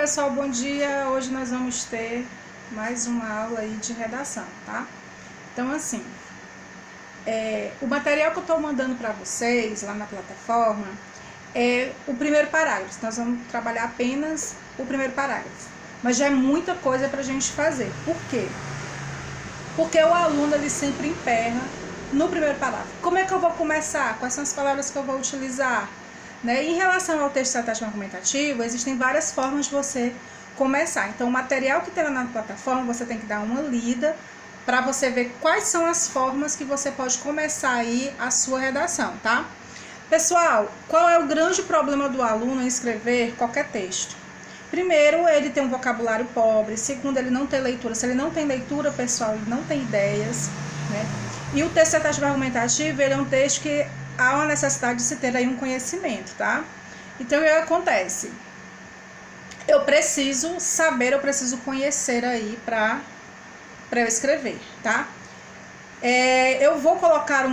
pessoal, bom dia. Hoje nós vamos ter mais uma aula aí de redação, tá? Então, assim, o material que eu estou mandando para vocês lá na plataforma é o primeiro parágrafo. Nós vamos trabalhar apenas o primeiro parágrafo, mas já é muita coisa para a gente fazer. Por quê? Porque o aluno ele sempre emperra no primeiro parágrafo. Como é que eu vou começar? Quais são as palavras que eu vou utilizar? Né? Em relação ao texto estratégico argumentativo, existem várias formas de você começar. Então, o material que tem lá na plataforma, você tem que dar uma lida para você ver quais são as formas que você pode começar aí a sua redação, tá? Pessoal, qual é o grande problema do aluno em escrever qualquer texto? Primeiro, ele tem um vocabulário pobre. Segundo, ele não tem leitura. Se ele não tem leitura, pessoal, ele não tem ideias, né? E o texto estratégico argumentativo, ele é um texto que há uma necessidade de se ter aí um conhecimento, tá? Então, o que acontece? Eu preciso saber, eu preciso conhecer aí para eu escrever, tá? Eu vou colocar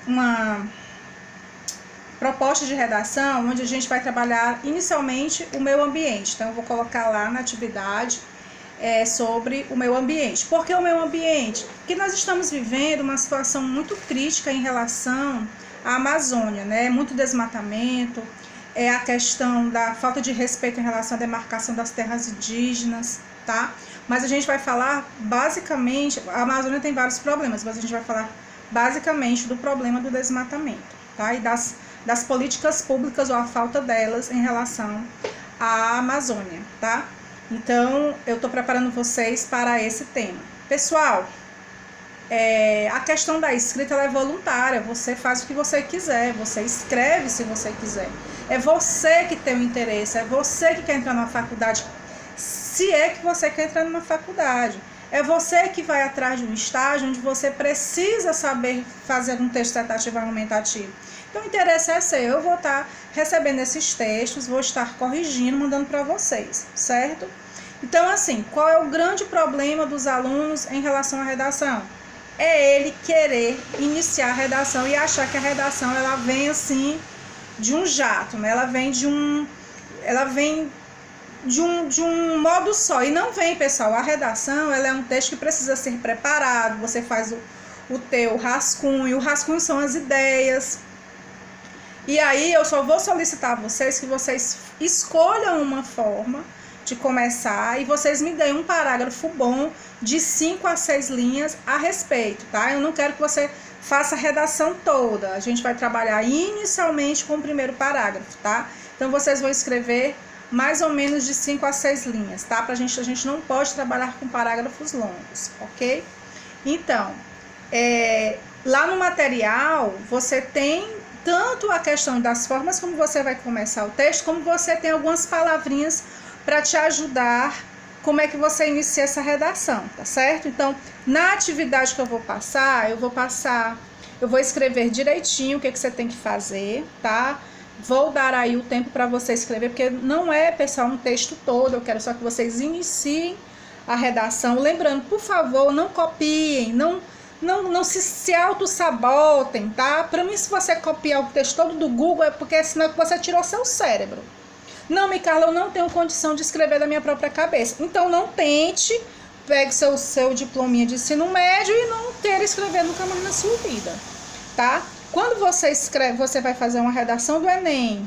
uma proposta de redação onde a gente vai trabalhar inicialmente o meu ambiente. Então, eu vou colocar lá na atividade sobre o meu ambiente. Por que o meu ambiente? Porque nós estamos vivendo uma situação muito crítica em relação à Amazônia, né? Muito desmatamento, a questão da falta de respeito em relação à demarcação das terras indígenas, tá? Mas a gente vai falar basicamente, a Amazônia tem vários problemas, mas a gente vai falar basicamente do problema do desmatamento, tá? E das políticas públicas ou a falta delas em relação à Amazônia, tá? Então, eu estou preparando vocês para esse tema. Pessoal, a questão da escrita ela é voluntária, você faz o que você quiser, você escreve se você quiser. É você que tem o interesse, é você que quer entrar numa faculdade, se é que você quer entrar numa faculdade. É você que vai atrás de um estágio onde você precisa saber fazer um texto tentativo argumentativo. Então, o interesse é seu. Eu vou estar recebendo esses textos, vou estar corrigindo, mandando para vocês, certo? Então, assim, qual é o grande problema dos alunos em relação à redação? É ele querer iniciar a redação e achar que a redação ela vem assim de um jato, né? Ela vem de um modo só. E não vem, pessoal. A redação ela é um texto que precisa ser preparado. Você faz o teu rascunho. O rascunho são as ideias. E aí eu só vou solicitar a vocês que vocês escolham uma forma de começar e vocês me deem um parágrafo bom de 5 a 6 linhas a respeito, tá? Eu não quero que você faça a redação toda. A gente vai trabalhar inicialmente com o primeiro parágrafo, tá? Então vocês vão escrever mais ou menos de 5 a 6 linhas, tá? A gente não pode trabalhar com parágrafos longos, ok? Então, lá no material você tem tanto a questão das formas como você vai começar o texto, como você tem algumas palavrinhas para te ajudar como é que você inicia essa redação, tá certo? Então, na atividade que eu vou escrever direitinho o que você tem que fazer, tá? Vou dar aí o tempo para você escrever, porque não é, pessoal, um texto todo, eu quero só que vocês iniciem a redação. Lembrando, por favor, não copiem, não se auto-sabotem, tá? Para mim, se você copiar o texto todo do Google, é porque senão você tirou seu cérebro. Não, Micarla, eu não tenho condição de escrever da minha própria cabeça. Então, não tente, pegue seu diplominha de ensino médio e não queira escrever nunca mais na sua vida, tá? Quando você escreve, você vai fazer uma redação do Enem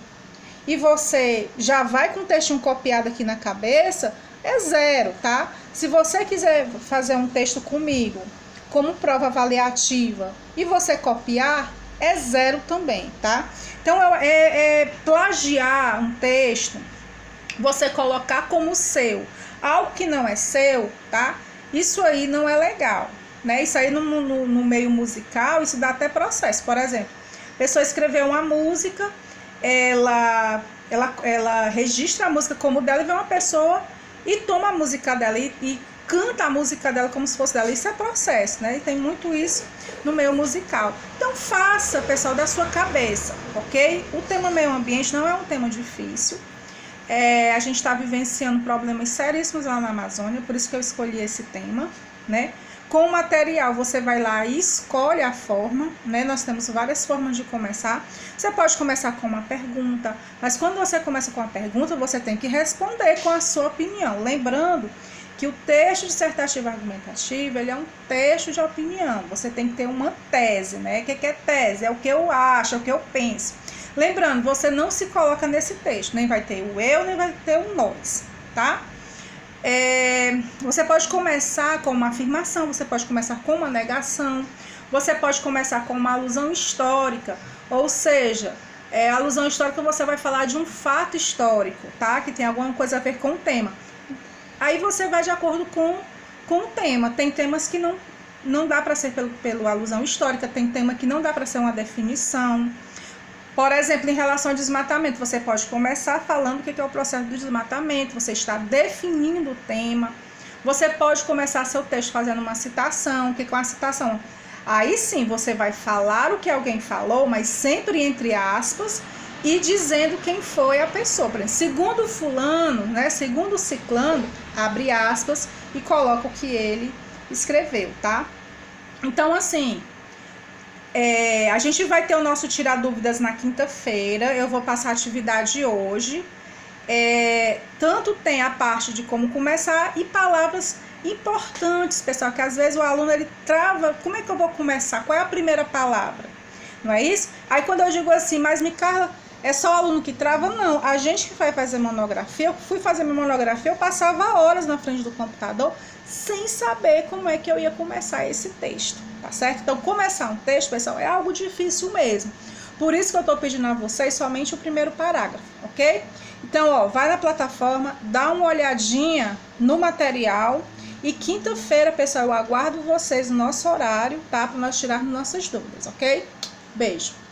e você já vai com o textinho copiado aqui na cabeça, é 0, tá? Se você quiser fazer um texto comigo como prova avaliativa e você copiar, é 0 também, tá? Então, plagiar um texto, você colocar como seu, algo que não é seu, tá? Isso aí não é legal, né? Isso aí no meio musical, isso dá até processo. Por exemplo, a pessoa escreveu uma música, ela registra a música como dela e vê uma pessoa e toma a música dela e canta a música dela como se fosse dela. Isso é processo, né? E tem muito isso no meio musical. Então faça, pessoal, da sua cabeça, ok? O tema meio ambiente não é um tema difícil. A gente está vivenciando problemas seríssimos lá na Amazônia, por isso que eu escolhi esse tema, né? com o material, você vai lá e escolhe a forma, né? Nós temos várias formas de começar. Você pode começar com uma pergunta, mas quando você começa com uma pergunta, você tem que responder com a sua opinião. Lembrando que o texto dissertativo argumentativo, ele é um texto de opinião. Você tem que ter uma tese, né? O que é tese? É o que eu acho, é o que eu penso. Lembrando, você não se coloca nesse texto, nem vai ter o eu, nem vai ter o nós, tá? Você pode começar com uma afirmação, você pode começar com uma negação, você pode começar com uma alusão histórica, ou seja, a alusão histórica você vai falar de um fato histórico, tá? Que tem alguma coisa a ver com o tema. Aí você vai de acordo com o tema. Tem temas que não dá para ser pela alusão histórica, tem tema que não dá para ser uma definição. Por exemplo, em relação ao desmatamento, você pode começar falando o que é o processo do desmatamento, você está definindo o tema. Você pode começar seu texto fazendo uma citação. O que é uma citação? Aí sim, você vai falar o que alguém falou, mas sempre entre aspas, e dizendo quem foi a pessoa. Por exemplo, segundo fulano, né, segundo ciclano, abre aspas e coloca o que ele escreveu, tá? Então, assim... a gente vai ter o nosso Tirar Dúvidas na quinta-feira. Eu vou passar a atividade hoje. Tanto tem a parte de como começar e palavras importantes, pessoal, que às vezes o aluno ele trava. Como é que eu vou começar? Qual é a primeira palavra? Não é isso? Aí quando eu digo assim, mas Micarla, é só o aluno que trava? Não. A gente que vai fazer monografia, eu fui fazer minha monografia, eu passava horas na frente do computador sem saber como é que eu ia começar esse texto, tá certo? Então, começar um texto, pessoal, é algo difícil mesmo. Por isso que eu tô pedindo a vocês somente o primeiro parágrafo, ok? Então, ó, vai na plataforma, dá uma olhadinha no material e quinta-feira, pessoal, eu aguardo vocês no nosso horário, tá? Para nós tirarmos nossas dúvidas, ok? Beijo!